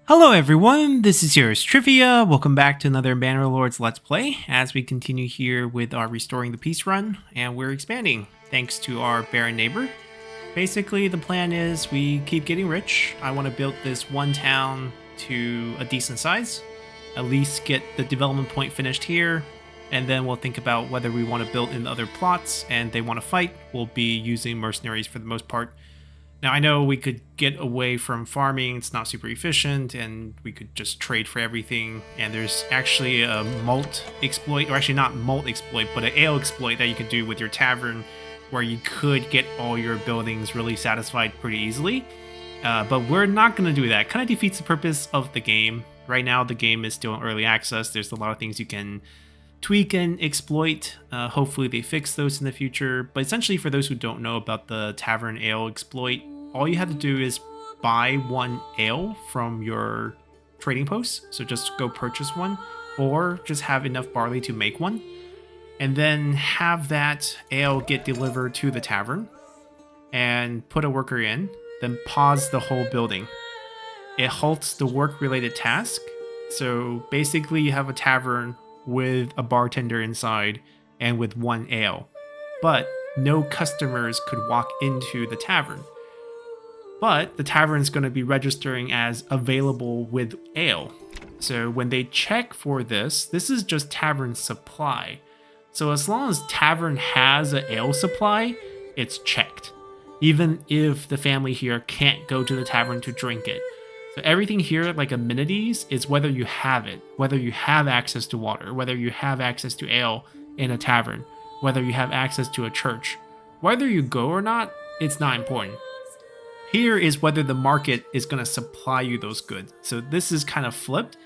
Hello everyone, this is yours Trivia. Welcome back to another Manor Lords Let's Play as we continue here with our Restoring the Peace run, and we're expanding thanks to our barren neighbor. Basically, the plan is we keep getting rich. I want to build this one town to a decent size, at least get the development point finished here, and then we'll think about whether we want to build in other plots and they want to fight. We'll be using mercenaries for the most part. Now, I know we could get away from farming, it's not super efficient, and we could just trade for everything. And there's actually a malt exploit, or actually not malt exploit, but an ale exploit that you could do with your tavern, where you could get all your buildings really satisfied pretty easily. But we're not going to do that. Kind of defeats the purpose of the game. Right now, the game is still in early access. There's a lot of things you can tweak and exploit. Hopefully they fix those in the future. But essentially, for those who don't know about the tavern ale exploit, all you have to do is buy one ale from your trading post. So just go purchase one, or just have enough barley to make one, and then have that ale get delivered to the tavern and put a worker in, then pause the whole building. It halts the work related task. So basically you have a tavern with a bartender inside and with one ale, but no customers could walk into the tavern. But the tavern is going to be registering as available with ale. So when they check for this is just tavern supply. So as long as tavern has an ale supply, it's checked, even if the family here can't go to the tavern to drink it. So everything here, like amenities, is whether you have it, whether you have access to water, whether you have access to ale in a tavern, whether you have access to a church. Whether you go or not, it's not important. Here is whether the market is going to supply you those goods. So this is kind of flipped.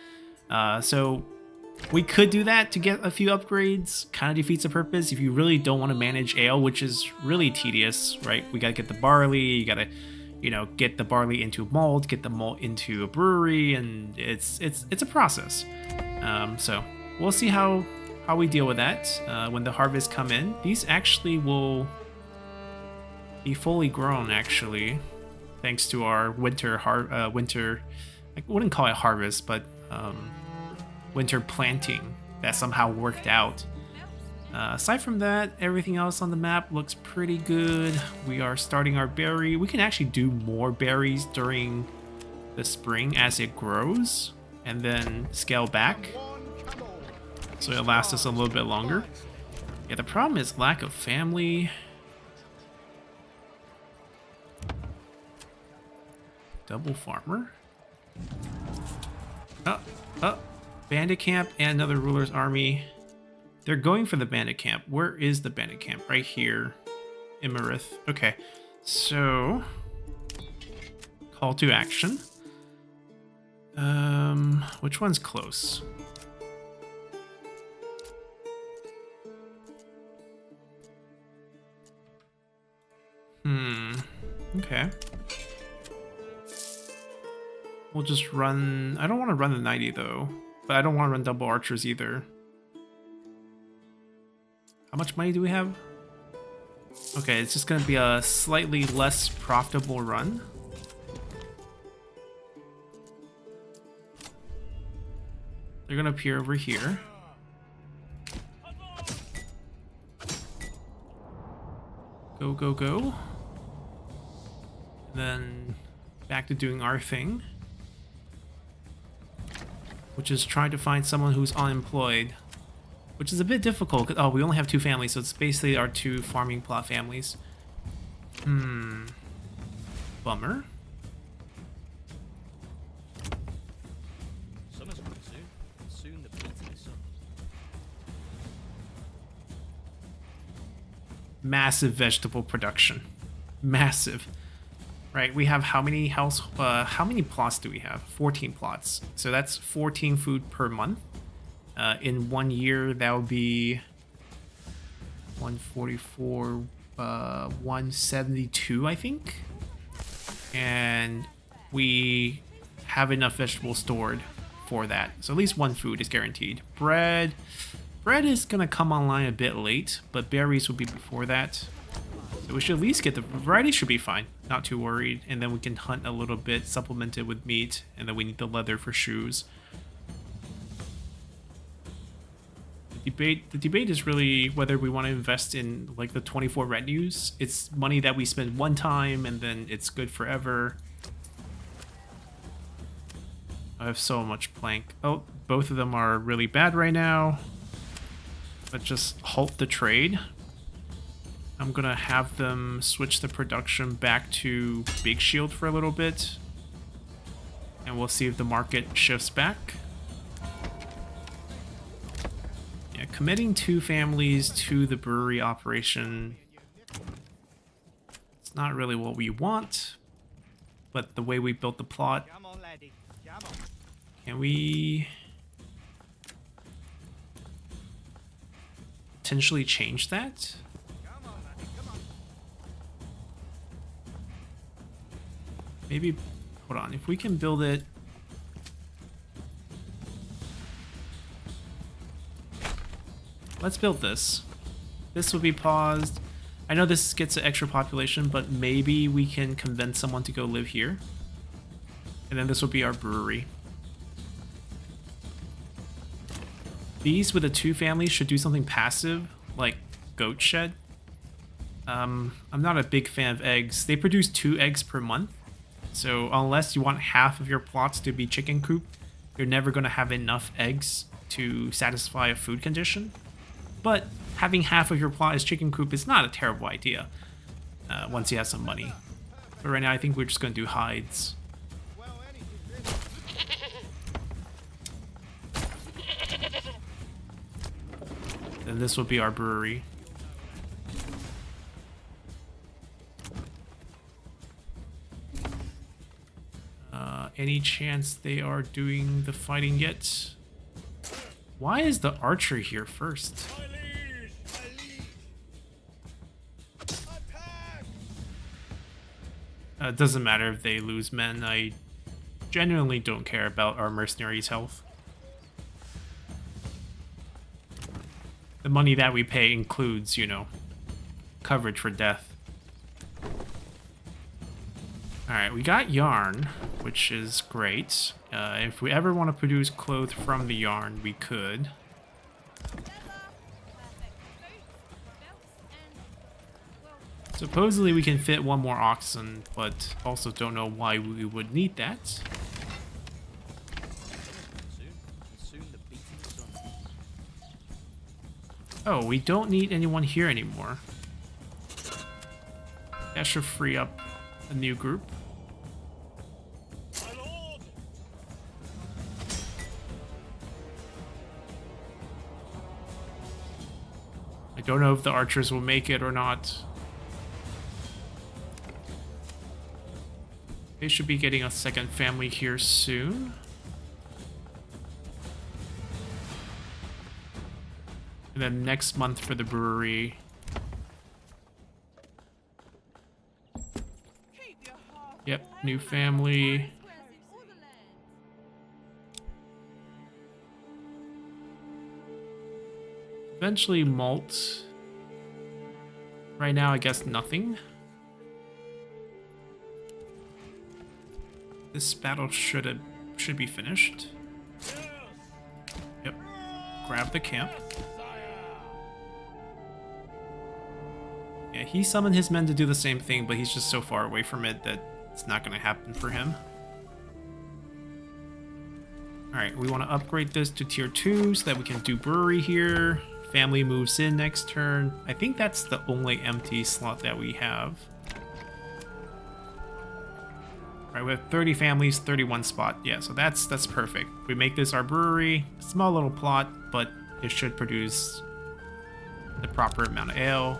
So we could do that to get a few upgrades. Kind of defeats the purpose if you really don't want to manage ale, which is really tedious, right? We got to get the barley, you got to get the barley into malt, get the malt into a brewery, and it's a process. So we'll see how we deal with that when the harvests come in. These actually will be fully grown, actually, thanks to our winter, I wouldn't call it harvest, but winter planting that somehow worked out. Aside from that, everything else on the map looks pretty good. We are starting our berry. We can actually do more berries during the spring as it grows, and then scale back, so it lasts us a little bit longer. Yeah, the problem is lack of family. Double farmer. Bandit camp and another ruler's army. They're going for the bandit camp. Where is the bandit camp? Right here. Imarith. Okay. So call to action. Which one's close? Okay. We'll just run... I don't want to run the 90 though, but I don't want to run double archers either. How much money do we have? Okay, it's just going to be a slightly less profitable run. They're going to appear over here. Go, go, go. Then back to doing our thing, which is trying to find someone who's unemployed, which is a bit difficult. Oh, we only have two families, so it's basically our two farming plot families. Bummer. Summer's coming soon the beating sun. Massive vegetable production. Massive. Right, we have how many how many plots do we have? 14 plots. So that's 14 food per month. In 1 year, that would be 144, 172, I think. And we have enough vegetables stored for that. So at least one food is guaranteed. Bread is gonna come online a bit late, but berries will be before that. So So we should at least get the variety should be fine. Not too worried. And then we can hunt a little bit, supplement it with meat. And then we need the leather for shoes. The debate is really whether we want to invest in like the 24 retinues. It's money that we spend one time and then it's good forever. I have so much plank. Oh, both of them are really bad right now. Let's just halt the trade. I'm gonna have them switch the production back to Big Shield for a little bit. And we'll see if the market shifts back. Yeah, committing 2 families to the brewery operation. It's not really what we want. But the way we built the plot. Can we potentially change that? Maybe, hold on, if we can build it. Let's build this. This will be paused. I know this gets an extra population, but maybe we can convince someone to go live here. And then this will be our brewery. These with the 2 families should do something passive, like goat shed. I'm not a big fan of eggs. They produce 2 eggs per month. So unless you want half of your plots to be chicken coop, you're never going to have enough eggs to satisfy a food condition. But having half of your plot as chicken coop is not a terrible idea once you have some money. But right now I think we're just going to do hides. And this will be our brewery. Any chance they are doing the fighting yet? Why is the archer here first? It doesn't matter if they lose men. I genuinely don't care about our mercenaries' health. The money that we pay includes, you know, coverage for death. Alright, we got yarn, which is great. If we ever want to produce clothes from the yarn, we could. Supposedly we can fit 1 more oxen, but also don't know why we would need that. Oh, we don't need anyone here anymore. That should free up a new group. I don't know if the archers will make it or not. They should be getting a second family here soon. And then next month for the brewery. Yep, new family. Eventually malt. Right now, I guess nothing. This battle should be finished. Yep. Grab the camp. Yeah, he summoned his men to do the same thing, but he's just so far away from it that it's not going to happen for him. Alright, we want to upgrade this to tier 2 so that we can do brewery here. Family moves in next turn. I think that's the only empty slot that we have. Alright, we have 30 families, 31 spot. Yeah, so that's perfect. We make this our brewery. Small little plot, but it should produce the proper amount of ale.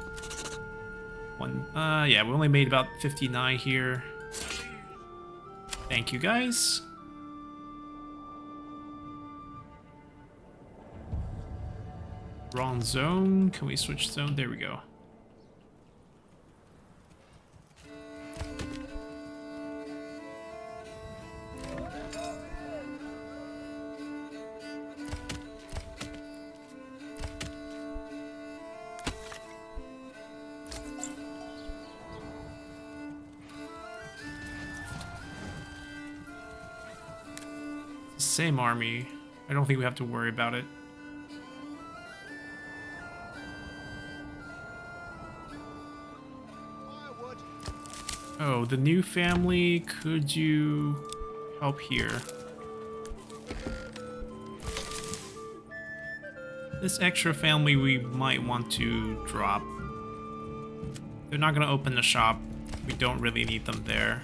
Yeah, we only made about 59 here. Thank you, guys. Wrong zone. Can we switch zone? There we go. Same army. I don't think we have to worry about it. Oh, the new family, could you help here? This extra family we might want to drop. They're not going to open the shop. We don't really need them there.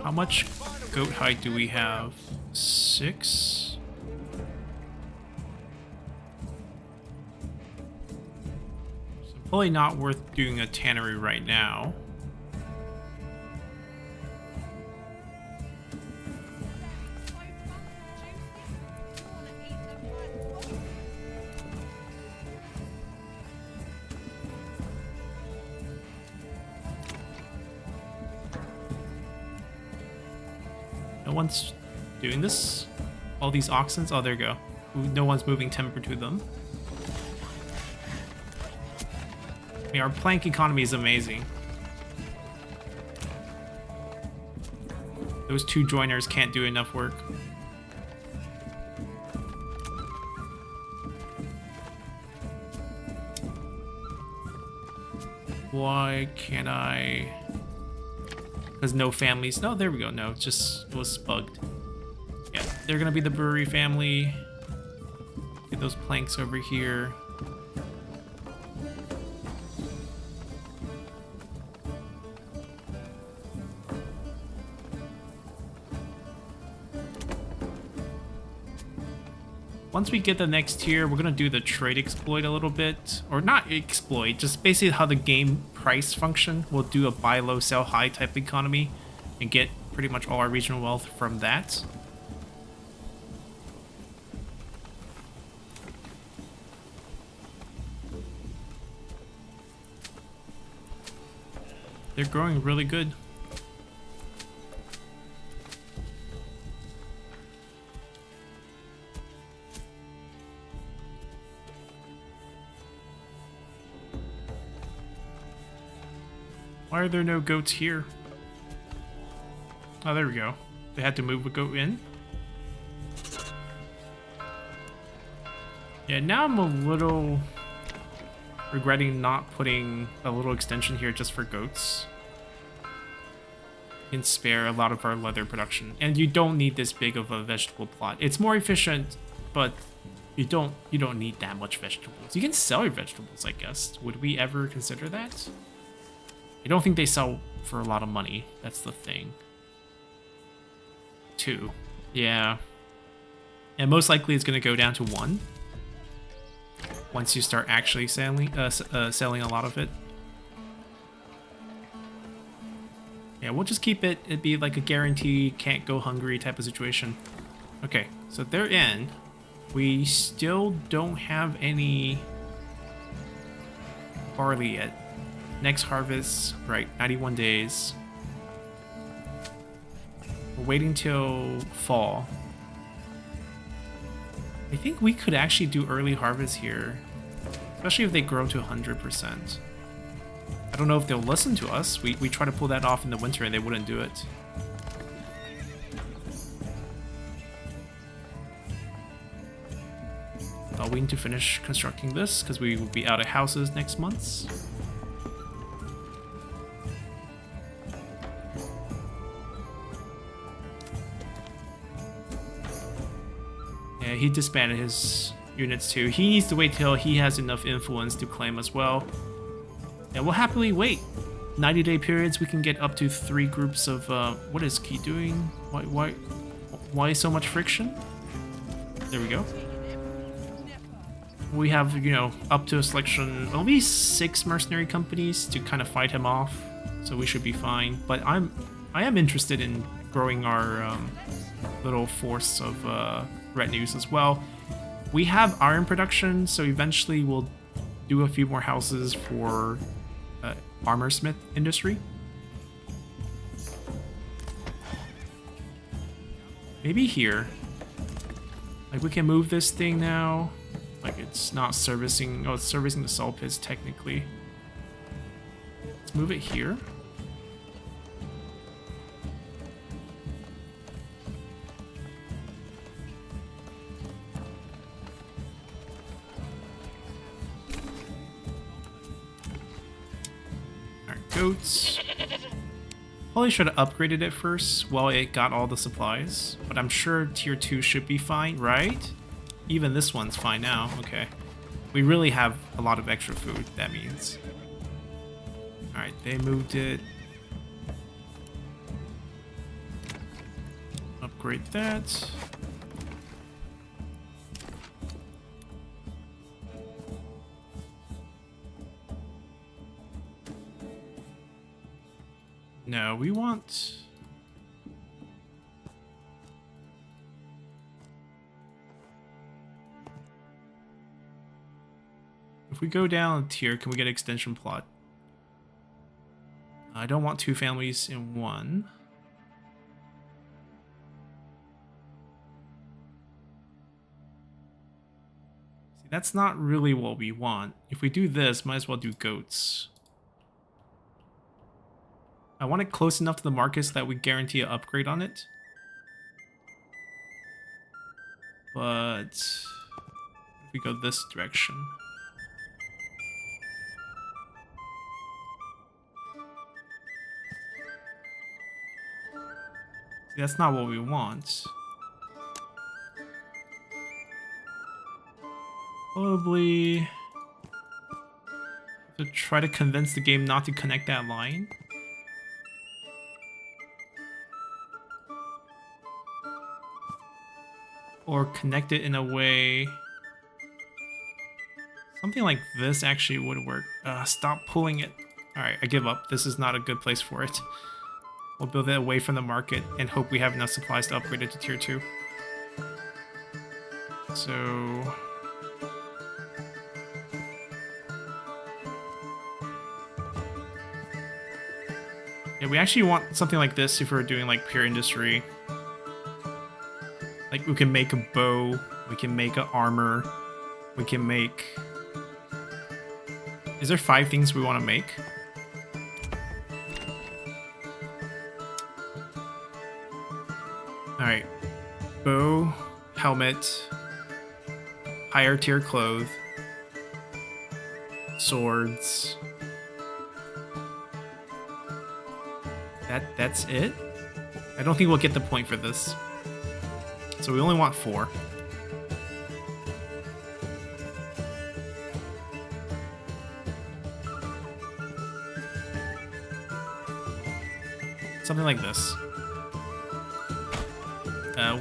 How much goat hide do we have? 6? So probably not worth doing a tannery right now. No one's doing this? All these oxens? Oh, there you go. No one's moving timber to them. I mean, our plank economy is amazing. Those 2 joiners can't do enough work. Why can't I... Because no families. No, there we go. No, it was bugged. Yeah, they're gonna be the brewery family. Get those planks over here. Once we get the next tier, we're gonna do the trade exploit a little bit. Or not exploit, just basically how the game price function. We'll do a buy low, sell high type economy and get pretty much all our regional wealth from that. They're growing really good. Why are there no goats here? Oh, there we go. They had to move a goat in. Yeah, now I'm a little regretting not putting a little extension here just for goats. You can spare a lot of our leather production. And you don't need this big of a vegetable plot. It's more efficient, but you don't need that much vegetables. You can sell your vegetables, I guess. Would we ever consider that? I don't think they sell for a lot of money. That's the thing. 2. Yeah. And most likely it's going to go down to 1. Once you start actually selling a lot of it. Yeah, we'll just keep it. It'd be like a guarantee, can't go hungry type of situation. Okay, so they're in. We still don't have any barley yet. Next harvest, right, 91 days. We're waiting till fall. I think we could actually do early harvest here, especially if they grow to 100%. I don't know if they'll listen to us. We try to pull that off in the winter and they wouldn't do it. I'll wait to finish constructing this because we will be out of houses next month. Yeah, he disbanded his units too. He needs to wait till he has enough influence to claim as well. And we'll happily wait. 90-day periods, we can get up to 3 groups of, what is Key doing? Why so much friction? There we go. We have, you know, up to a selection, at least 6 mercenary companies to kind of fight him off. So we should be fine. But I am interested in growing our little force of retinues as well. We have iron production, so eventually we'll do a few more houses for armor smith industry. Maybe here. Like we can move this thing now. Like it's not servicing, oh, it's servicing the salt pits technically. Let's move it here. goats. Probably should have upgraded it first while it got all the supplies. But I'm sure tier 2 should be fine, right? Even this one's fine now. Okay. We really have a lot of extra food, that means. Alright, they moved it. Upgrade that. No, we want... If we go down a tier, can we get extension plot? I don't want 2 families in one. See, that's not really what we want. If we do this, might as well do goats. I want it close enough to the market so that we guarantee an upgrade on it. But if we go this direction. See, that's not what we want. Probably to try to convince the game not to connect that line. Or connect it in a way... Something like this actually would work. Stop pulling it. Alright, I give up. This is not a good place for it. We'll build it away from the market and hope we have enough supplies to upgrade it to tier 2. So... yeah, we actually want something like this if we're doing like pure industry. Like, we can make a bow, we can make an armor, we can make... Is there 5 things we want to make? Alright. Bow, helmet, higher tier clothes, swords. That's it? I don't think we'll get the point for this. So we only want 4. Something like this.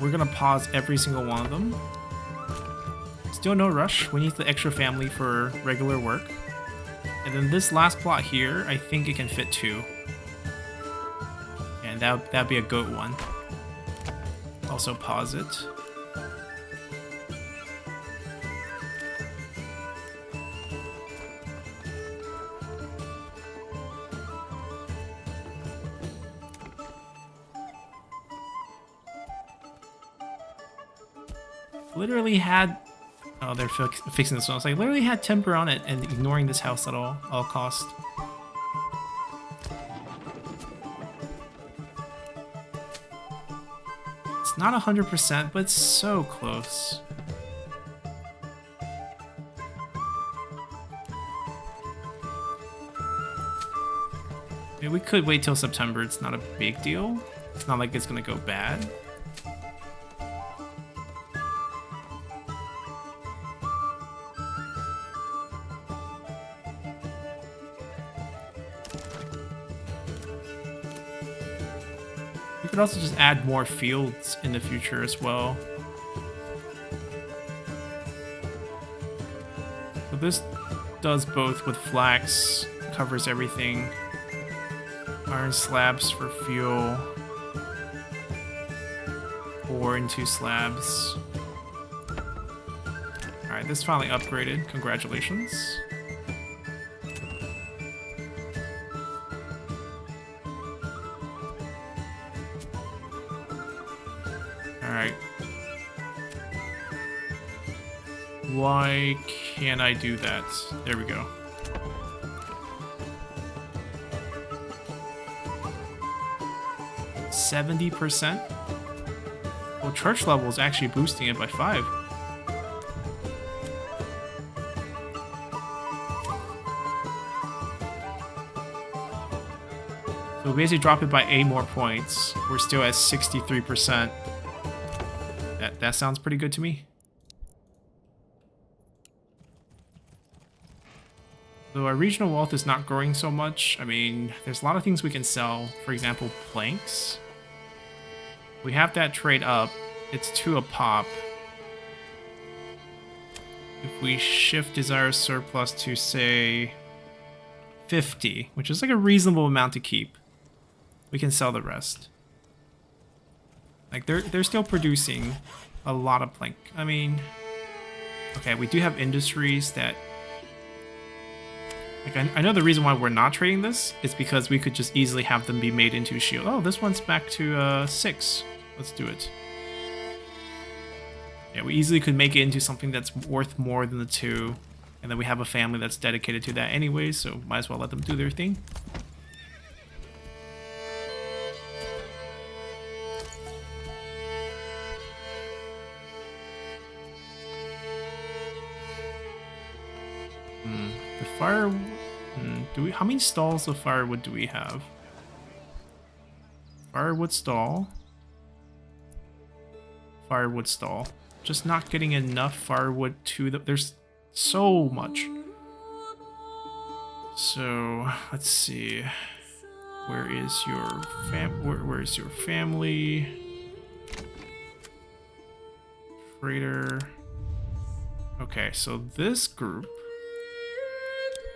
We're gonna pause every single one of them. Still no rush. We need the extra family for regular work. And then this last plot here, I think it can fit 2. And that'd be a goat one. Also pause it. Literally had... Oh, they're fixing this one. It's like, literally had temper on it and ignoring this house at all cost. It's not 100%, but it's so close. I mean, we could wait till September. It's not a big deal. It's not like it's gonna go bad. We could also just add more fields in the future as well. So this does both with flax, covers everything. Iron slabs for fuel. 4 and 2 slabs. Alright, this finally upgraded. Congratulations. Alright. Why can't I do that? There we go. %. Well, church level is actually boosting it by 5. we basically drop it by 8 more points. We're still at 63%. That sounds pretty good to me. Though our regional wealth is not growing so much, I mean, there's a lot of things we can sell. For example, planks. We have that trade up. It's 2 a pop. If we shift desire surplus to, say, 50, which is like a reasonable amount to keep, we can sell the rest. Like, they're still producing a lot of plank. I mean, okay, we do have industries that... Like, I know the reason why we're not trading this is because we could just easily have them be made into a shield. Oh, this one's back to 6. Let's do it. Yeah, we easily could make it into something that's worth more than the 2. And then we have a family that's dedicated to that anyway, so might as well let them do their thing. The fire... how many stalls of firewood do we have? Firewood stall. Firewood stall. Just not getting enough firewood to the... There's so much. So, let's see. Where is your where is your family? Trader. Okay, so this group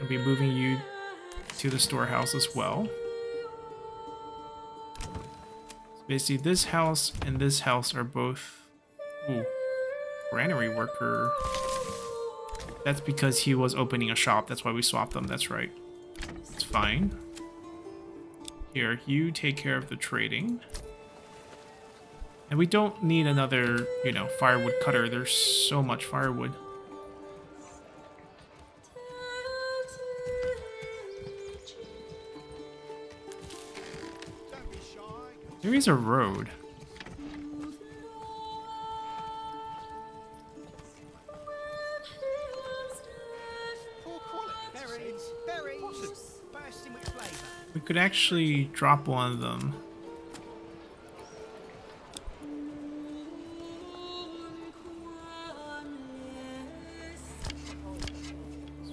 will be moving you to the storehouse as well. So basically, this house and this house are both... Ooh, granary worker. That's because he was opening a shop. That's why we swapped them. That's right. It's fine. Here, you take care of the trading. And we don't need another, you know, firewood cutter. There's so much firewood. There is a road. We could actually drop one of them.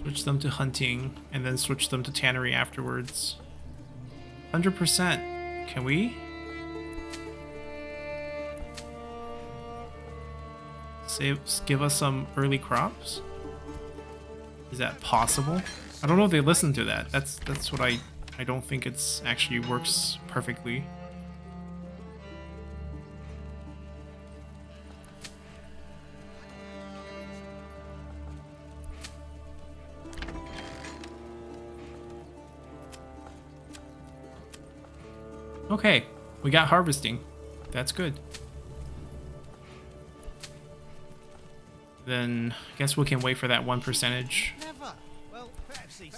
Switch them to hunting, and then switch them to tannery afterwards. 100%. Can we? Give us some early crops? Is that possible? I don't know if they listen to that. That's what I don't think it's actually works perfectly. Okay, we got harvesting. That's good. Then I guess we can wait for that 1%.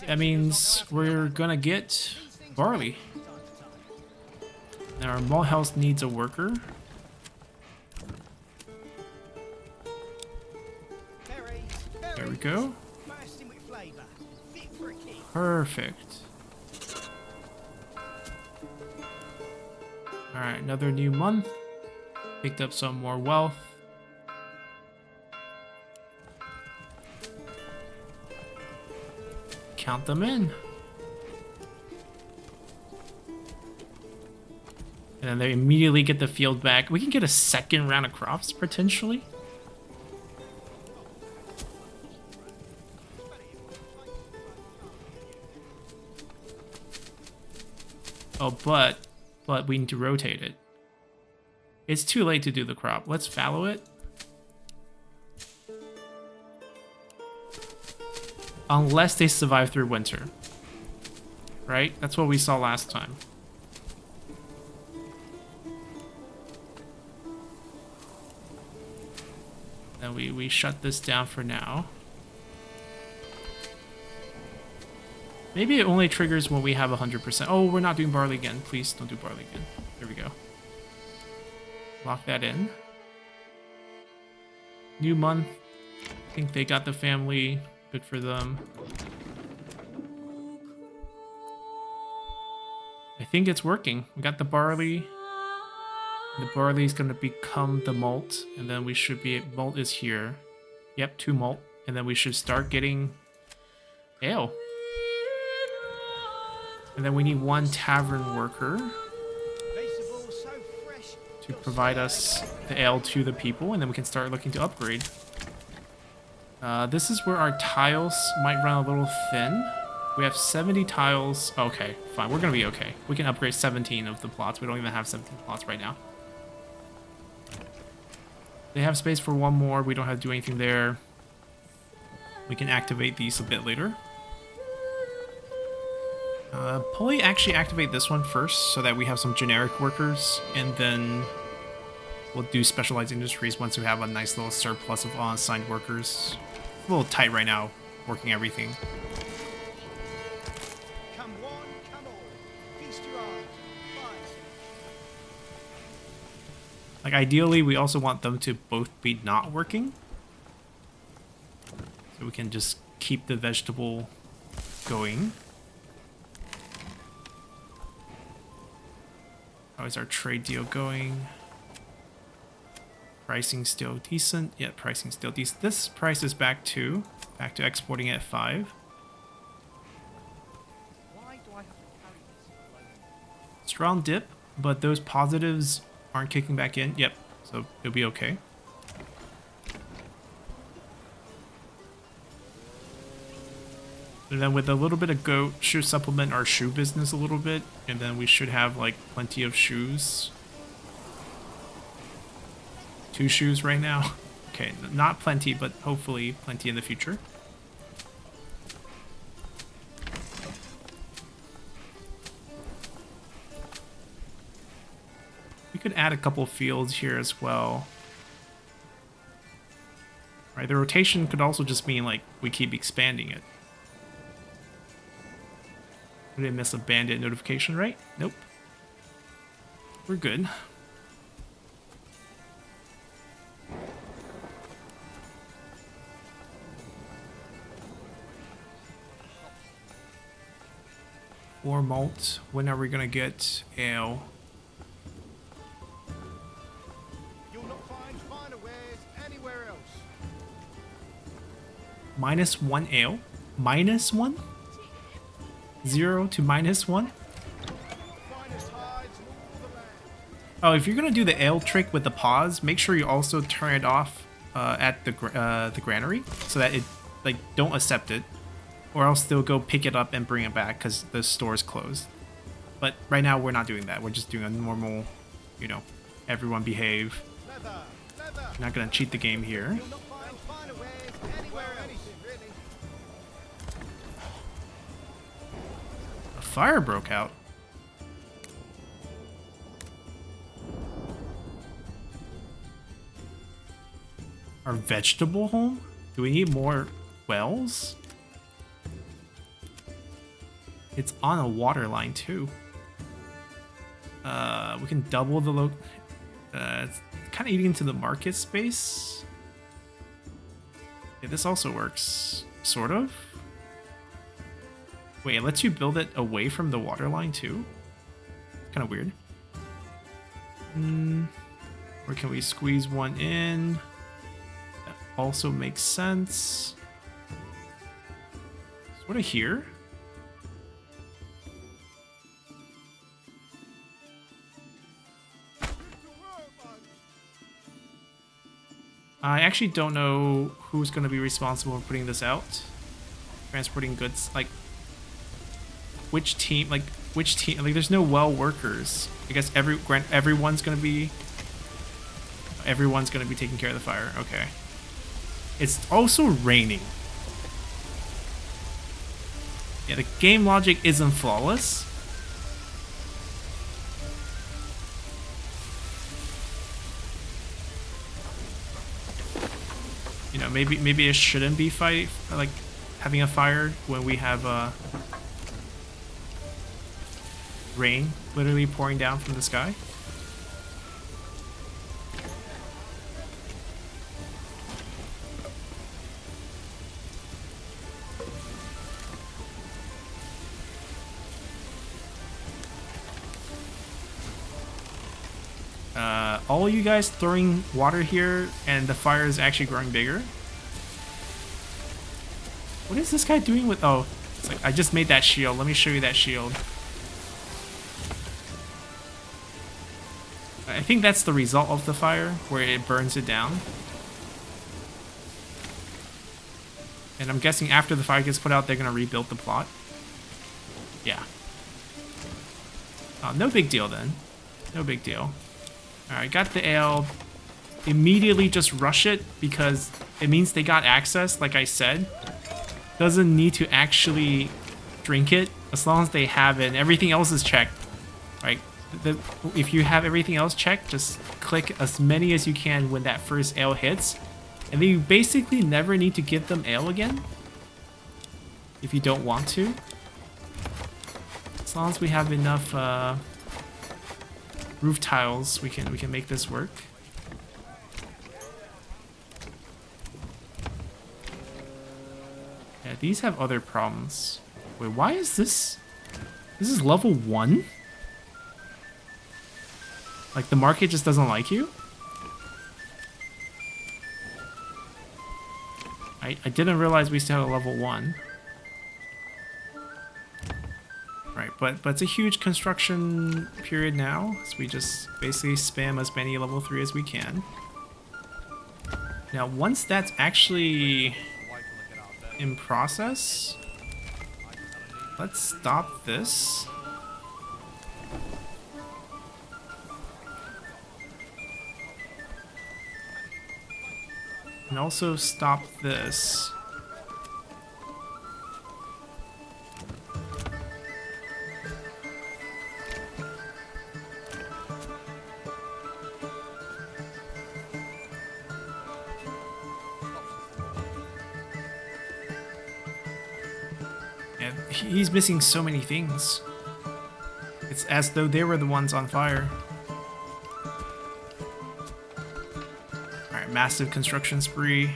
That means we're gonna get barley. Now our malt house needs a worker. There we go. Perfect. Alright, another new month. Picked up some more wealth. Count them in. And then they immediately get the field back. We can get a second round of crops, potentially. Oh, but we need to rotate it. It's too late to do the crop. Let's fallow it. Unless they survive through winter. Right? That's what we saw last time. Then we shut this down for now. Maybe it only triggers when we have 100%. Oh, we're not doing barley again. Please don't do barley again. There we go. Lock that in. New month. I think they got the family. Good for them. I think it's working. We got the barley. The barley is going to become the malt, and then we should be... Malt is here. Yep, 2 malt. And then we should start getting ale. And then we need 1 tavern worker to provide us the ale to the people, and then we can start looking to upgrade. This is where our tiles might run a little thin. We have 70 tiles. Okay, fine. We're going to be okay. We can upgrade 17 of the plots. We don't even have 17 plots right now. They have space for 1 more. We don't have to do anything there. We can activate these a bit later. Probably actually activate this one first so that we have some generic workers, and then we'll do specialized industries once we have a nice little surplus of unassigned workers. A little tight right now, working everything. Come one, come all. Feast your eyes. Fight. Like ideally, we also want them to both be not working, so we can just keep the vegetable going. How is our trade deal going? Pricing still decent. Yeah, pricing still decent. This price is back to exporting at 5. Why do I have to carry this alone? Strong dip, but those positives aren't kicking back in. Yep, so it'll be okay. And then with a little bit of goat, should supplement our shoe business a little bit, and then we should have like plenty of shoes. 2 shoes right now. Okay, not plenty, but hopefully plenty in the future. We could add a couple fields here as well. Right, the rotation could also just mean like we keep expanding it. We didn't miss a bandit notification, right? Nope. We're good. Or malt. When are we gonna get ale? You'll not find finer wares anywhere else. -1 ale? -1? 0 to -1? Finest hides in all the land. Oh, if you're gonna do the ale trick with the pause, make sure you also turn it off at the granary so that it don't accept it, or else they'll go pick it up and bring it back because the store's closed. But right now we're not doing that. We're just doing a normal, you know, everyone behave. Leather, leather. Not gonna cheat the game here. You'll not find finer wares anywhere else. Anything, really. A fire broke out. Our vegetable home? Do we need more wells? It's on a water line too. We can double the it's kind of eating into the market space. Yeah, this also works, sort of. Wait, it lets you build it away from the water line too? Kind of weird. Or can we squeeze one in? That also makes sense. Sort of here. I actually don't know who's going to be responsible for putting this out. Transporting goods, like which team, like there's no well workers. I guess everyone's going to be taking care of the fire. Okay. It's also raining. Yeah, the game logic isn't flawless. You know, maybe it shouldn't be having a fire when we have rain literally pouring down from the sky. all you guys throwing water here and the fire is actually growing bigger? What is this guy doing with... Oh, it's like, I just made that shield. Let me show you that shield. I think that's the result of the fire, where it burns it down. And I'm guessing after the fire gets put out, they're going to rebuild the plot. Yeah. Oh, no big deal then. No big deal. Alright, got the ale. Immediately just rush it because it means they got access, like I said. Doesn't need to actually drink it as long as they have it and everything else is checked. Right? If you have everything else checked, just click as many as you can when that first ale hits. And then you basically never need to give them ale again. If you don't want to. As long as we have enough roof tiles, we can make this work. Yeah, these have other problems. Wait, why is this? This is level 1? Like the market just doesn't like you? I didn't realize we still had a level 1. Right, but it's a huge construction period now, so we just basically spam as many level 3 as we can. Now, once that's actually in process, let's stop this. And also stop this. He's missing so many things. It's as though they were the ones on fire. Alright, massive construction spree.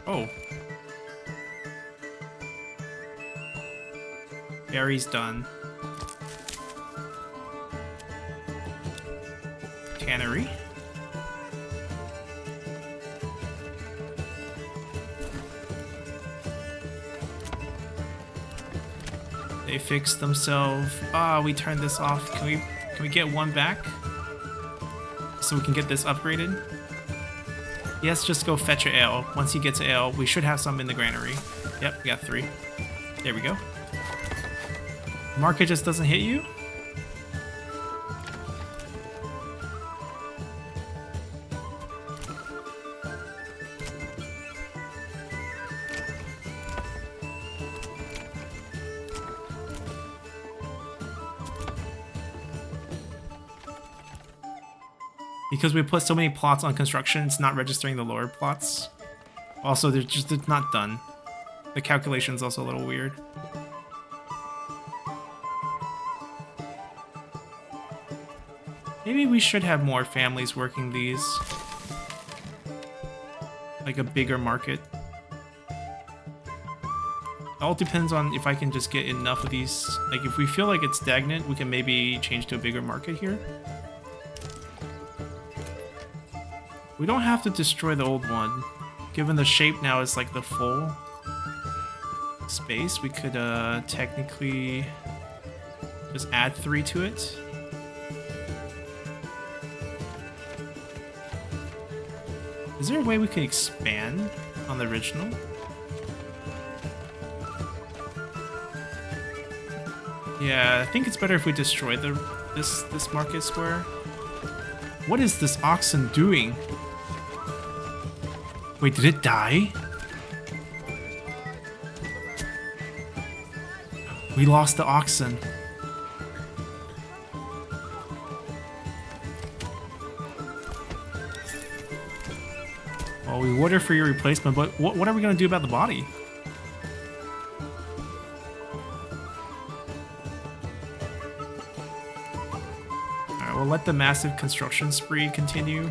Oh. Barry's done. Cannery. They fixed themselves. Ah, we turned this off. Can we get one back? So we can get this upgraded? Yes, just go fetch a ale. Once you get to ale, we should have some in the granary. Yep, we got 3. There we go. Market just doesn't hit you? Because we put so many plots on construction, it's not registering the lower plots. Also, they're not done. The calculation's also a little weird. Maybe we should have more families working these. Like a bigger market. It all depends on if I can just get enough of these. Like if we feel like it's stagnant, we can maybe change to a bigger market here. We don't have to destroy the old one. Given the shape now is like the full space, we could technically just add 3 to it. Is there a way we could expand on the original? Yeah, I think it's better if we destroy this market square. What is this oxen doing? Wait, did it die? We lost the oxen. Well, we ordered for your replacement, but what are we going to do about the body? Alright, we'll let the massive construction spree continue.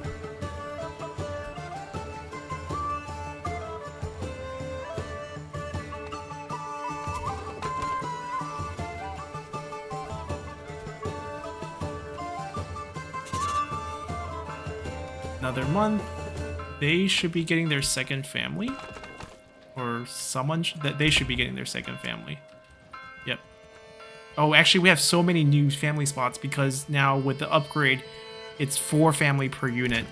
Another month. They should be getting their second family. Or someone that they should be getting their second family. Yep. Oh, actually, we have so many new family spots because now with the upgrade, it's 4 family per unit.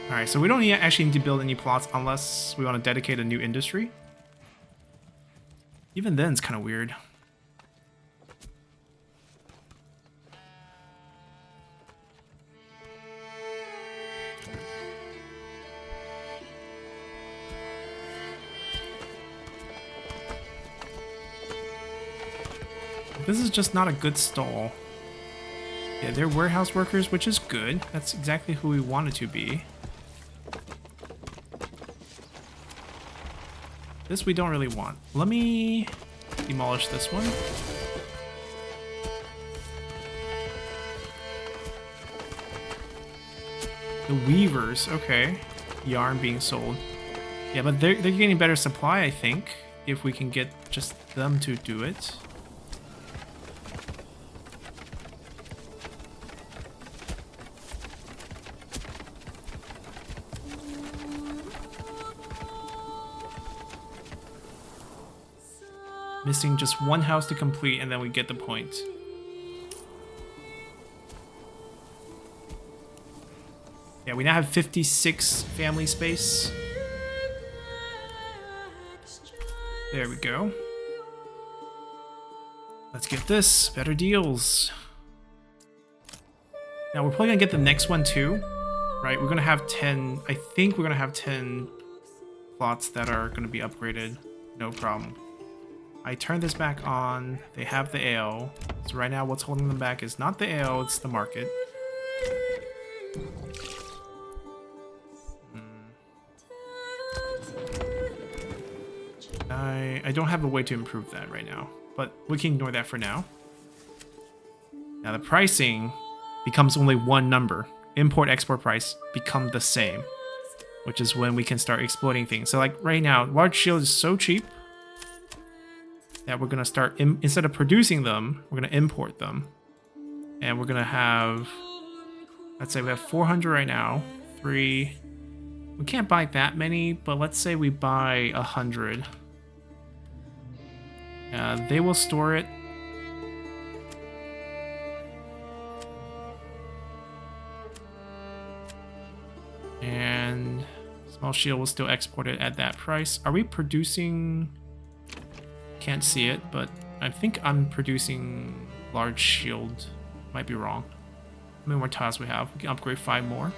Alright, so we don't actually need to build any plots unless we want to dedicate a new industry. Even then, it's kind of weird. This is just not a good stall. Yeah, they're warehouse workers, which is good. That's exactly who we want it to be. This we don't really want. Let me demolish this one. The weavers, okay. Yarn being sold. Yeah, but they're getting better supply, I think, if we can get just them to do it. Missing just one house to complete, and then we get the point. Yeah, we now have 56 family space. There we go. Let's get this. Better deals. Now, we're probably gonna get the next one too, right? We're gonna have 10... I think we're gonna have 10 plots that are gonna be upgraded. No problem. I turn this back on. They have the ale. So right now what's holding them back is not the ale, it's the market. I don't have a way to improve that right now, but we can ignore that for now. Now the pricing becomes only one number. Import-export price become the same, which is when we can start exploiting things. So like right now, large shield is so cheap that we're gonna start, instead of producing them, we're gonna import them. And we're gonna have, let's say we have 400 right now, 3. We can't buy that many, but let's say we buy 100. They will store it. And small shield will still export it at that price. Are we producing... Can't see it, but I think I'm producing large shield. Might be wrong. How many more tiles we have? We can upgrade 5 more.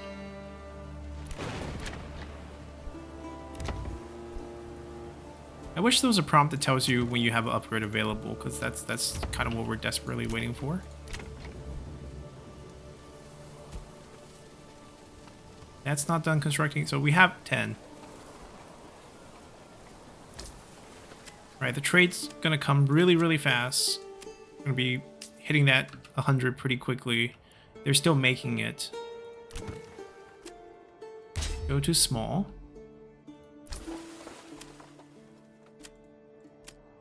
I wish there was a prompt that tells you when you have an upgrade available, because that's kind of what we're desperately waiting for. That's not done constructing, so we have 10. Right, the trade's gonna come really, really fast. Gonna be hitting that 100 pretty quickly. They're still making it. Go to small.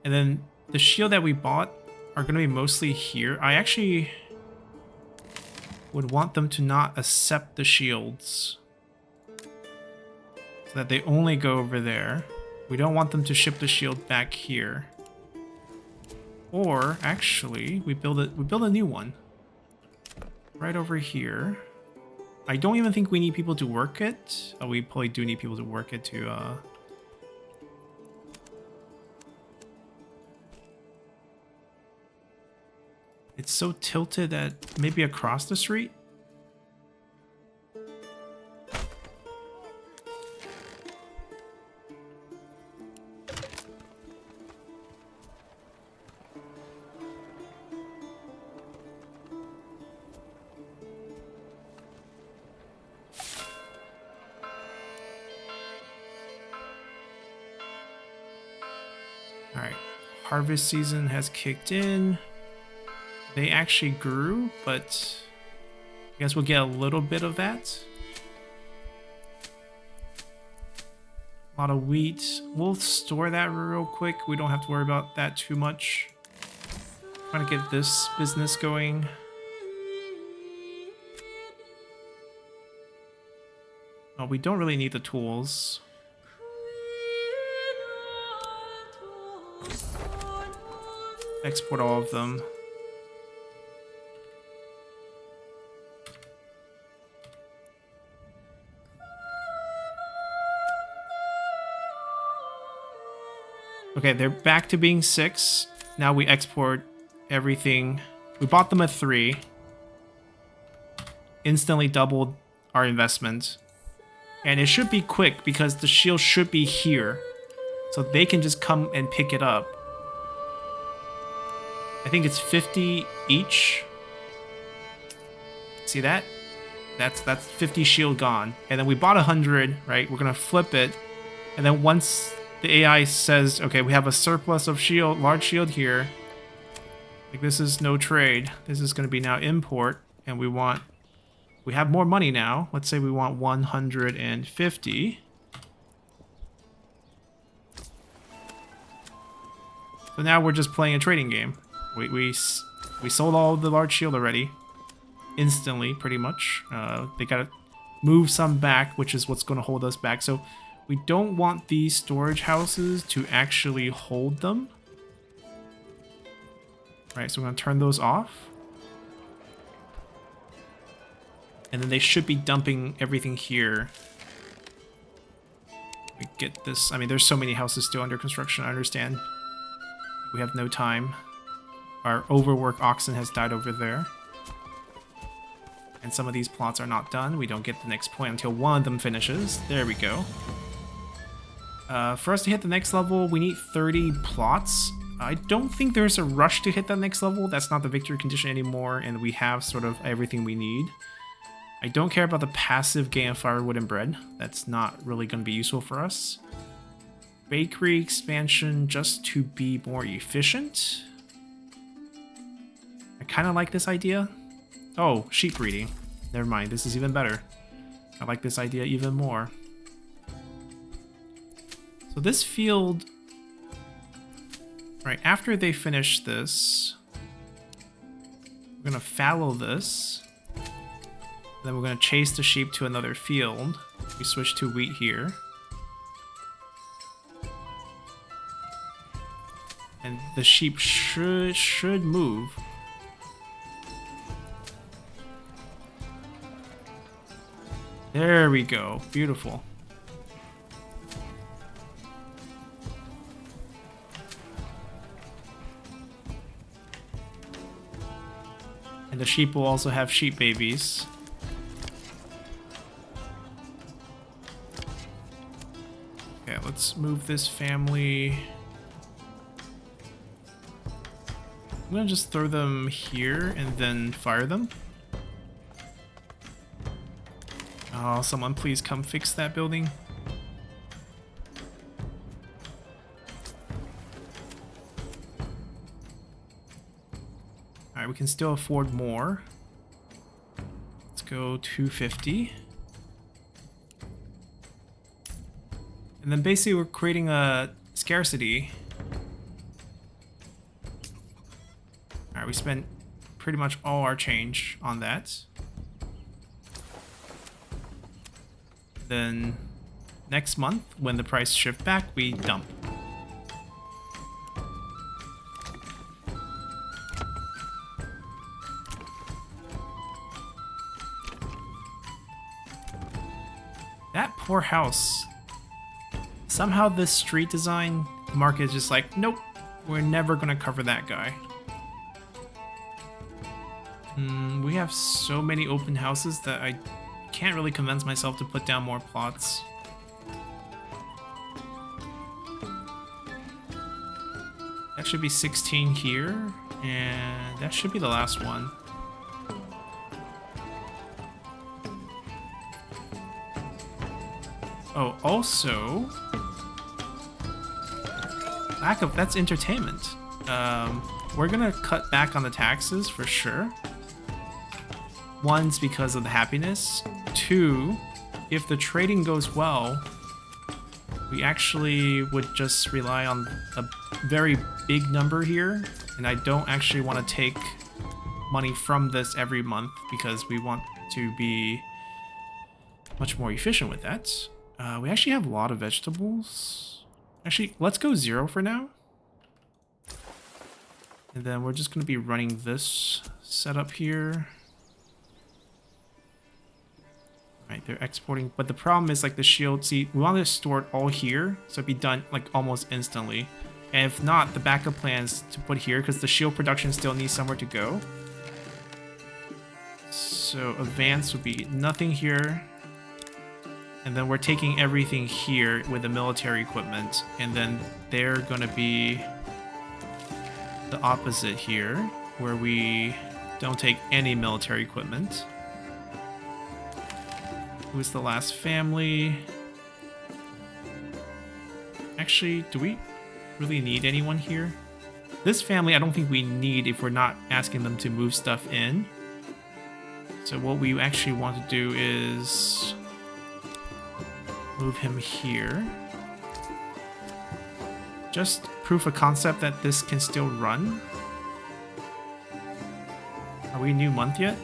And then the shield that we bought are gonna be mostly here. I actually would want them to not accept the shields, so that they only go over there. We don't want them to ship the shield back here. Or actually, we build a new one right over here. I don't even think we need people to work it. Oh, we probably do need people to work it to It's so tilted that maybe across the street? Alright, harvest season has kicked in. They actually grew, but I guess we'll get a little bit of that. A lot of wheat. We'll store that real quick. We don't have to worry about that too much. Trying to get this business going. Oh, we don't really need the tools. Export all of them. Okay, they're back to being 6. Now we export everything. We bought them at 3. Instantly doubled our investment. And it should be quick because the shield should be here. So they can just come and pick it up. I think it's 50 each. See that? That's 50 shield gone. And then we bought 100, right? We're gonna flip it. And then once the AI says, okay, we have a surplus of shield, large shield here. Like this is no trade. This is gonna be now import. And we have more money now. Let's say we want 150. So now we're just playing a trading game. We sold all of the large shield already. Instantly, pretty much. They gotta move some back, which is what's gonna hold us back. So we don't want these storage houses to actually hold them. Right, so we're gonna turn those off. And then they should be dumping everything here. We get this. I mean, there's so many houses still under construction, I understand. We have no time. Our overwork oxen has died over there. And some of these plots are not done. We don't get the next point until one of them finishes. There we go. For us to hit the next level, we need 30 plots. I don't think there's a rush to hit that next level. That's not the victory condition anymore, and we have sort of everything we need. I don't care about the passive gain of firewood and bread. That's not really going to be useful for us. Bakery expansion just to be more efficient. I kind of like this idea. Oh, sheep breeding. Never mind, this is even better. I like this idea even more. So this field, right after they finish this, we're gonna fallow this. Then we're gonna chase the sheep to another field. We switch to wheat here. And the sheep should move. There we go. Beautiful. And the sheep will also have sheep babies. Okay, let's move this family. I'm gonna just throw them here and then fire them. Oh, someone please come fix that building. Alright, we can still afford more. Let's go 250. And then basically we're creating a scarcity. Alright, we spent pretty much all our change on that. Then next month, when the price shift back, we dump. That poor house. Somehow this street design market is just like, nope, we're never gonna cover that guy. We have so many open houses that I can't really convince myself to put down more plots. That should be 16 here, and that should be the last one. Oh, also, that's entertainment. We're gonna cut back on the taxes for sure. One's because of the happiness. Two, if the trading goes well, we actually would just rely on a very big number here And I don't actually want to take money from this every month because we want to be much more efficient with that. We actually have a lot of vegetables. Actually, let's go 0 for now. And then we're just going to be running this setup here. Right, they're exporting, but the problem is like the shield. See, we want to store it all here, so it'd be done like almost instantly. And if not, the backup plan is to put here because the shield production still needs somewhere to go. So advance would be nothing here. And then we're taking everything here with the military equipment. And then they're going to be the opposite here, where we don't take any military equipment. Who's the last family? Actually, do we really need anyone here? This family I don't think we need if we're not asking them to move stuff in. So what we actually want to do is move him here. Just proof of concept that this can still run. Are we new month yet?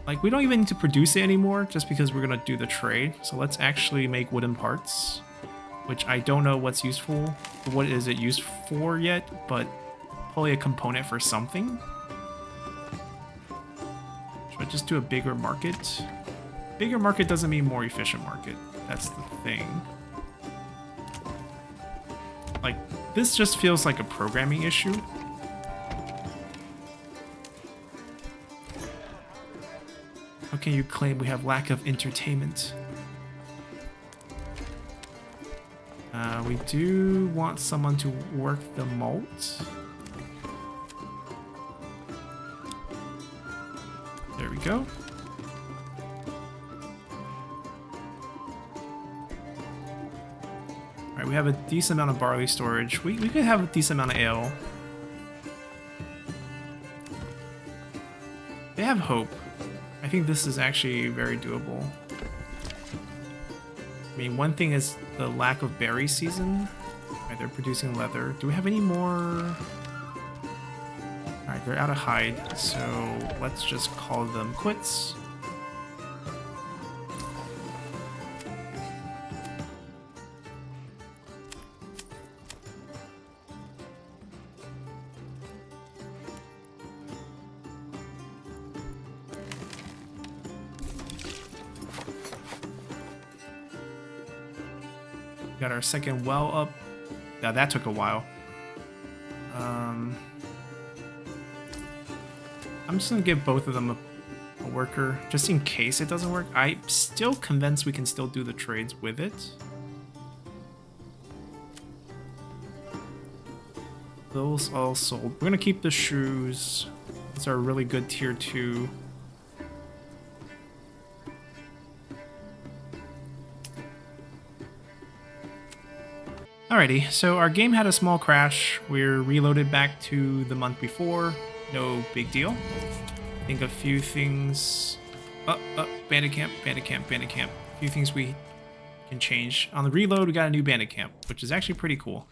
Like, we don't even need to produce it anymore just because we're gonna do the trade. So let's actually make wooden parts, which I don't know what's useful. What is it used for yet, but probably a component for something. Should I just do a bigger market? Bigger market doesn't mean more efficient market. That's the thing. Like, this just feels like a programming issue. How can you claim we have lack of entertainment? We do want someone to work the malt. There we go. Alright, we have a decent amount of barley storage. We could have a decent amount of ale. They have hope. I think this is actually very doable. I mean, one thing is the lack of berry season. Alright, they're producing leather. Do we have any more? Alright, they're out of hide, so let's just call them quits. Got our second well up. Now that took a while. I'm just gonna give both of them a worker, just in case it doesn't work. I'm still convinced we can still do the trades with it. Those all sold. We're gonna keep the shoes. These are really good tier 2. Alrighty, so our game had a small crash. We're reloaded back to the month before. No big deal. I think a few things... bandit camp, bandit camp, bandit camp. A few things we can change. On the reload, we got a new bandit camp, which is actually pretty cool.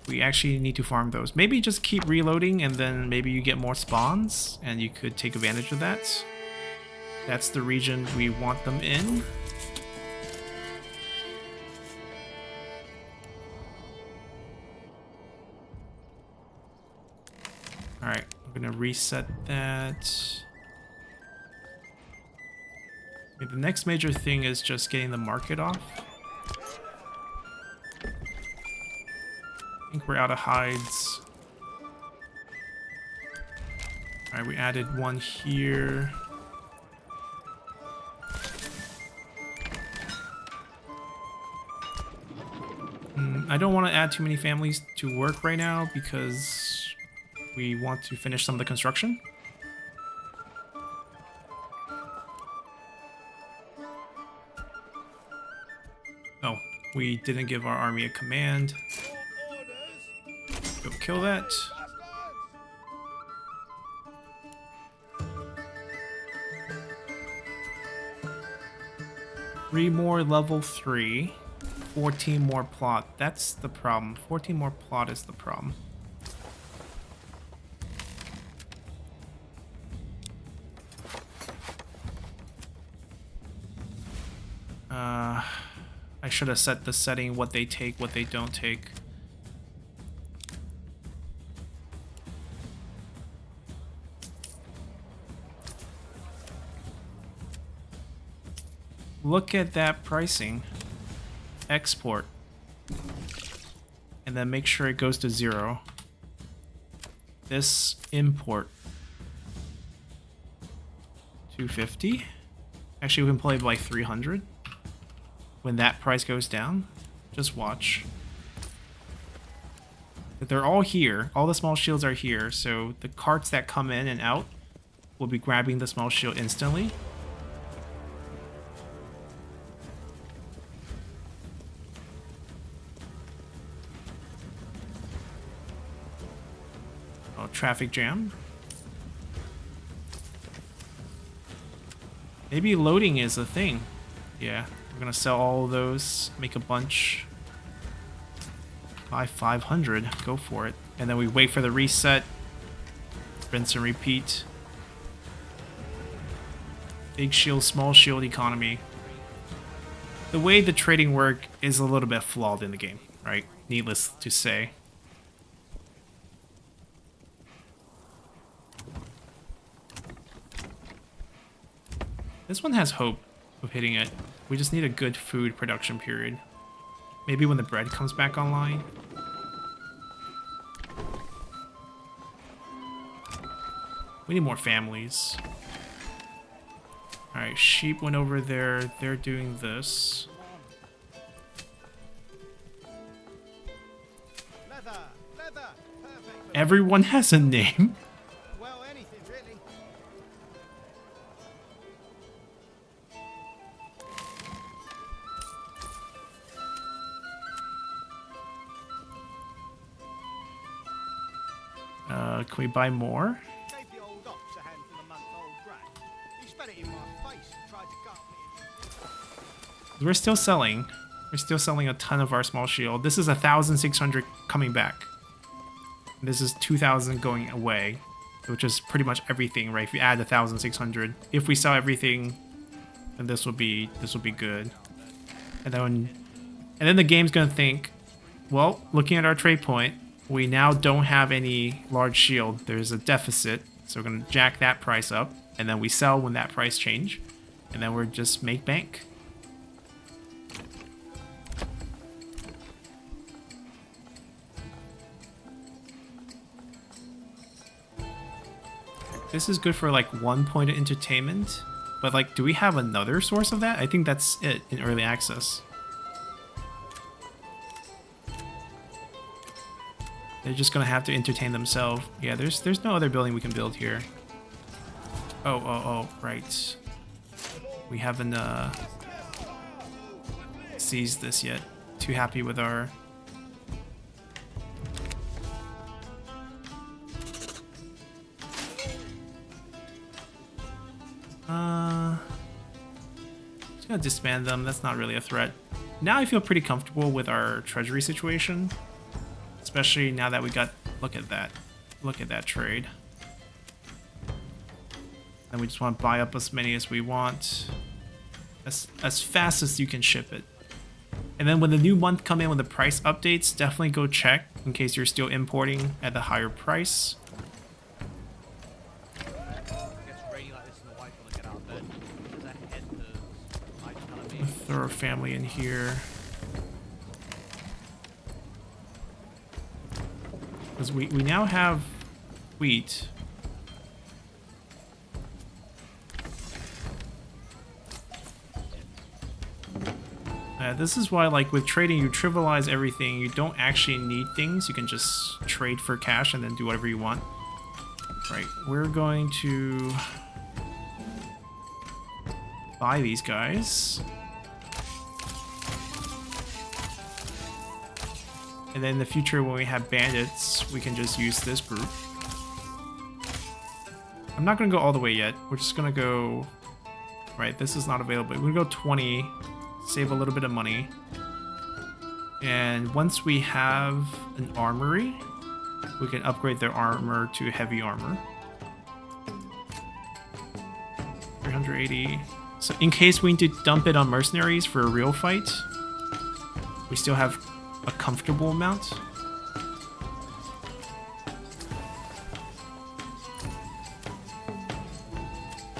We actually need to farm those. Maybe just keep reloading and then maybe you get more spawns and you could take advantage of that. That's the region we want them in. Alright, I'm gonna reset that. Okay, the next major thing is just getting the market off. I think we're out of hides. Alright, we added one here. I don't want to add too many families to work right now because we want to finish some of the construction. Oh, we didn't give our army a command. Go kill that. 3 more level 3. 14 more plot. That's the problem. 14 more plot is the problem. I should have set the setting, what they take, what they don't take. Look at that pricing. Export. And then make sure it goes to 0. This import. 250. Actually, we can play by 300. When that price goes down, just watch. They're all here. All the small shields are here, so the carts that come in and out will be grabbing the small shield instantly. Oh, traffic jam. Maybe loading is a thing. Yeah. We're gonna sell all of those, make a bunch. Buy 500, go for it. And then we wait for the reset. Rinse and repeat. Big shield, small shield economy. The way the trading work is a little bit flawed in the game, right? Needless to say. This one has hope of hitting it. We just need a good food production period. Maybe when the bread comes back online. We need more families. Alright, sheep went over there. They're doing this. Leather, leather, perfect. Everyone has a name. Well, anything really. Can we buy more? Gave the old ox a handful of month-old grain. He spat it in my face and tried to gut me. We're still selling. We're still selling a ton of our small shield. This is 1,600 coming back. This is 2,000 going away, which is pretty much everything, right? If you add 1,600, if we sell everything, then this will be good. And then the game's gonna think, well, looking at our trade point, we now don't have any large shield. There's a deficit, so we're gonna jack that price up, and then we sell when that price change, and then we're just make bank. This is good for like 1 point of entertainment, but like, do we have another source of that? I think that's it in early access. They're just gonna have to entertain themselves. Yeah, there's no other building we can build here. Oh, right. We haven't seized this yet. Too happy with our... Just gonna disband them. That's not really a threat. Now I feel pretty comfortable with our treasury situation. Especially now that we got... Look at that. Look at that trade. And we just want to buy up as many as we want. As fast as you can ship it. And then when the new month come in, when the price updates, definitely go check in case you're still importing at the higher price. It gets rainy like this and the wife want to get out of bed. There's a head to like telling me. Throw a family in here. Because we now have wheat. This is why, like, with trading, you trivialize everything. You don't actually need things. You can just trade for cash and then do whatever you want. Right, we're going to buy these guys. And then in the future, when we have bandits, we can just use this group. I'm not going to go all the way yet. We're just going to go... Right, this is not available. We're going to go 20. Save a little bit of money. And once we have an armory, we can upgrade their armor to heavy armor. 380. So in case we need to dump it on mercenaries for a real fight, we still have a comfortable amount.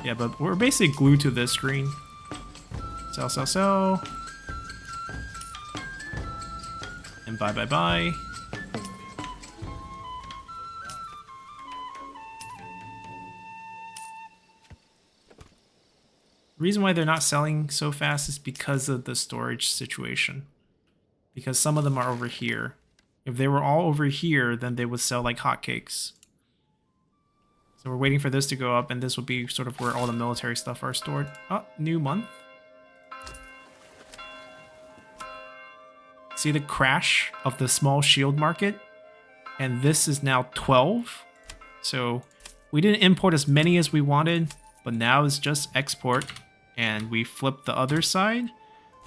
Yeah, but we're basically glued to this screen. Sell, sell, sell. And bye, bye, bye. The reason why they're not selling so fast is because of the storage situation. Because some of them are over here. If they were all over here, then they would sell like hotcakes. So we're waiting for this to go up, and this will be sort of where all the military stuff are stored. Oh, new month. See the crash of the small shield market? And this is now 12. So we didn't import as many as we wanted, but now it's just export. And we flip the other side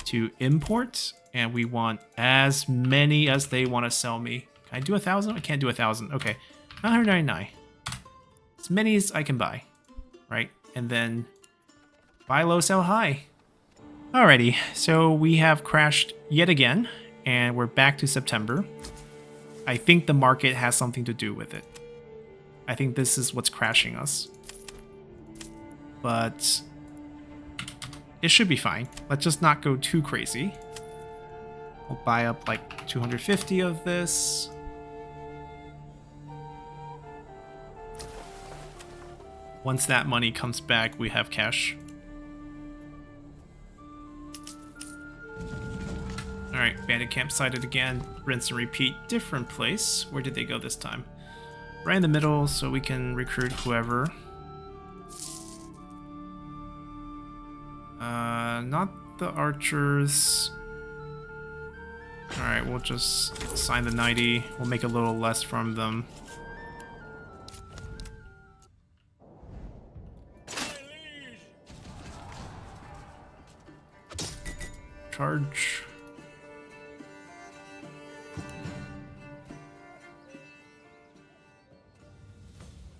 to import, and we want as many as they want to sell me. Can I do 1,000? I can't do 1,000. Okay, 999. As many as I can buy, right? And then buy low, sell high. Alrighty, so we have crashed yet again, and we're back to September. I think the market has something to do with it. I think this is what's crashing us. But it should be fine. Let's just not go too crazy. We'll buy up like 250 of this. Once that money comes back, we have cash. Alright, bandit camp sighted again. Rinse and repeat. Different place. Where did they go this time? Right in the middle so we can recruit whoever. Not the archers. Alright, we'll just sign the 90. We'll make a little less from them. Charge.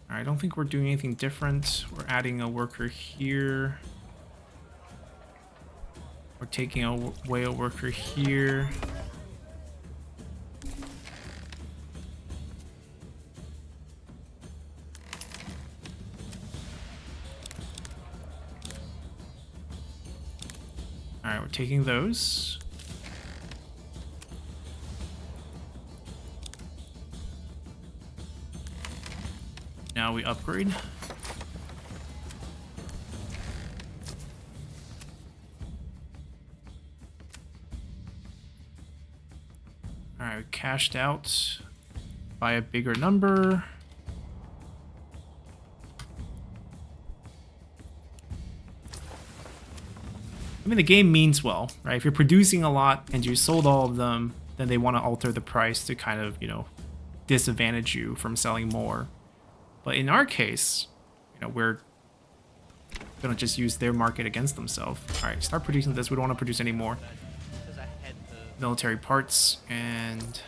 I don't think we're doing anything different. We're adding a worker here. We're taking away a worker here. Alright, we're taking those. Now we upgrade. Alright, we cashed out by a bigger number. I mean, the game means well, right? If you're producing a lot and you sold all of them, then they want to alter the price to kind of, you know, disadvantage you from selling more. But in our case, you know, we're gonna just use their market against themselves. All right, start producing this. We don't want to produce any more military parts, and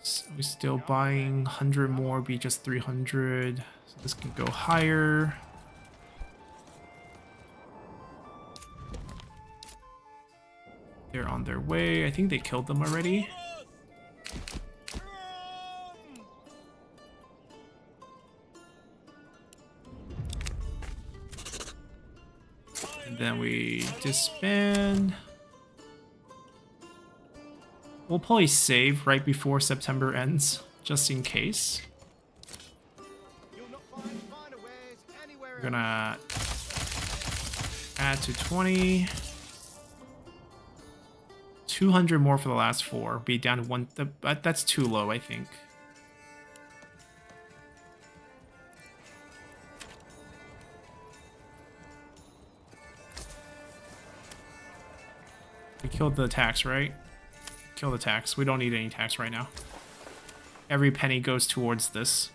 so we're still buying 100 more, be just 300. So this can go higher. They're on their way. I think they killed them already. And then we disband. We'll probably save right before September ends, just in case. We're gonna add to 20. 200 more for the last 4. Be down to 1. That's too low, I think. We killed the tax, right? Kill the tax. We don't need any tax right now. Every penny goes towards this.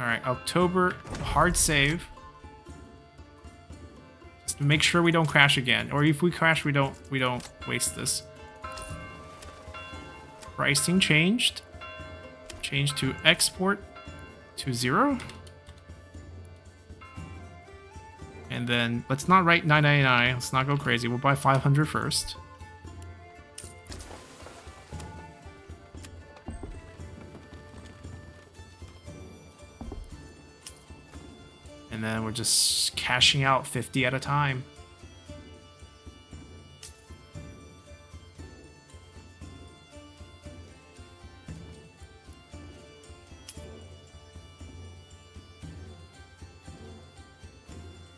All right, October, hard save. Just to make sure we don't crash again. Or if we crash, we don't waste this. Pricing changed. Change to export to 0. And then let's not write 999. Let's not go crazy. We'll buy 500 first. And then we're just cashing out 50 at a time.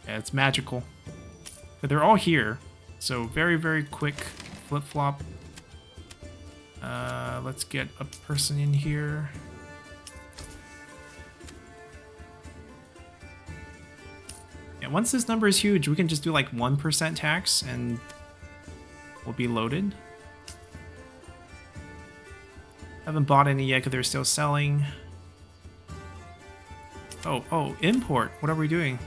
Yeah, it's magical. But they're all here. So very, very quick flip-flop. Let's get a person in here. Yeah, once this number is huge, we can just do like 1% tax and we'll be loaded. Haven't bought any yet because they're still selling. Oh, import. What are we doing?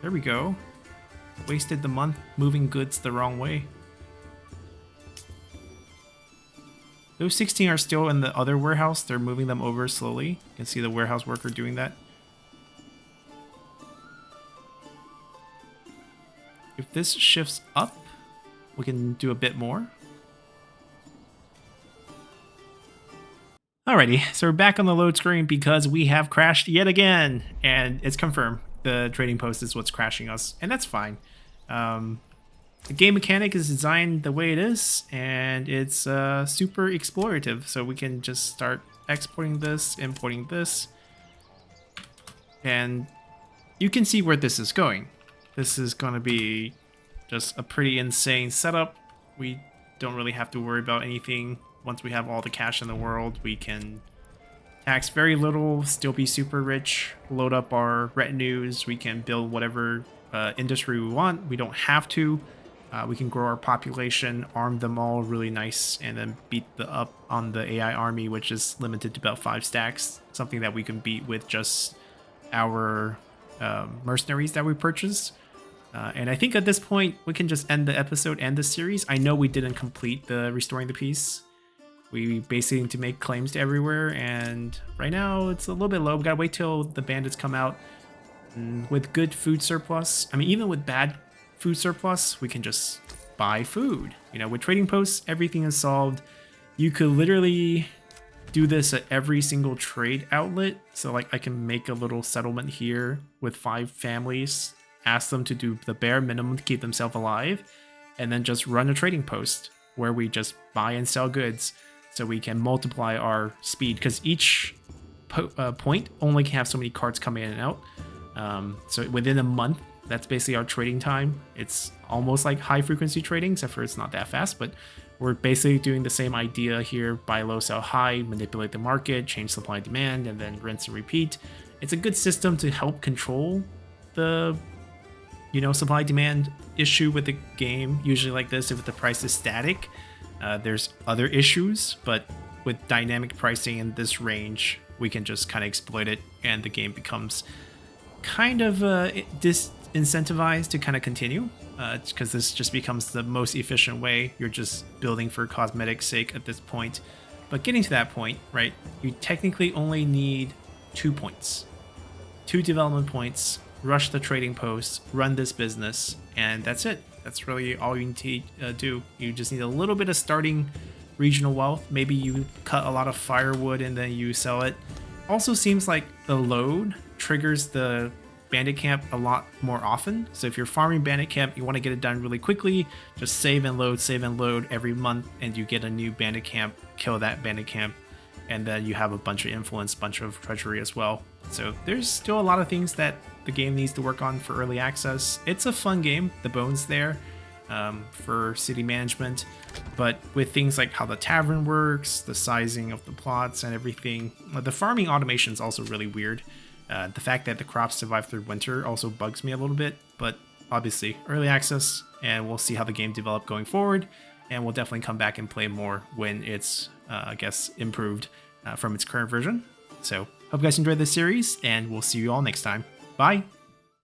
There we go. Wasted the month moving goods the wrong way. Those 16 are still in the other warehouse. They're moving them over slowly. You can see the warehouse worker doing that. If this shifts up, we can do a bit more. Alrighty, so we're back on the load screen because we have crashed yet again, and it's confirmed. The trading post is what's crashing us, and that's fine. The game mechanic is designed the way it is, and it's super explorative, so we can just start exporting this, importing this, and you can see where this is going. This is going to be just a pretty insane setup. We don't really have to worry about anything. Once we have all the cash in the world, we can tax very little, still be super rich, load up our retinues, we can build whatever industry we want. We don't have to. We can grow our population, arm them all really nice, and then beat up on the AI army, which is limited to about 5 stacks. Something that we can beat with just our mercenaries that we purchased. And I think at this point, we can just end the episode and the series. I know we didn't complete the Restoring the Peace. We basically need to make claims to everywhere, and right now it's a little bit low. We gotta wait till the bandits come out. And with good food surplus, I mean, even with bad food surplus, we can just buy food. You know, with trading posts, everything is solved. You could literally do this at every single trade outlet. So like I can make a little settlement here with 5 families, ask them to do the bare minimum to keep themselves alive, and then just run a trading post where we just buy and sell goods. So we can multiply our speed, because each point only can have so many carts coming in and out. So within a month, that's basically our trading time. It's almost like high frequency trading, except for it's not that fast, but we're basically doing the same idea here: buy low, sell high, manipulate the market, change supply and demand, and then rinse and repeat. It's a good system to help control the, you know, supply demand issue with the game. Usually like this, if the price is static, there's other issues, but with dynamic pricing in this range, we can just kind of exploit it, and the game becomes kind of disincentivized to kind of continue, because this just becomes the most efficient way. You're just building for cosmetic sake at this point. But getting to that point, right, you technically only need 2 points. 2 development points, rush the trading post, run this business, and that's it. That's really all you need to do. You just need a little bit of starting regional wealth. Maybe you cut a lot of firewood and then you sell it. Also seems like the load triggers the bandit camp a lot more often. So if you're farming bandit camp, you want to get it done really quickly, just save and load every month, and you get a new bandit camp, kill that bandit camp, and then you have a bunch of influence, bunch of treasury as well. So there's still a lot of things that the game needs to work on for early access. It's a fun game, the bones there, for city management, but with things like how the tavern works, the sizing of the plots and everything, the farming automation is also really weird. The fact that the crops survive through winter also bugs me a little bit, but obviously early access, and we'll see how the game develops going forward, and we'll definitely come back and play more when it's, I guess, improved. from its current version. So hope you guys enjoyed this series, and we'll see you all next time. Bye!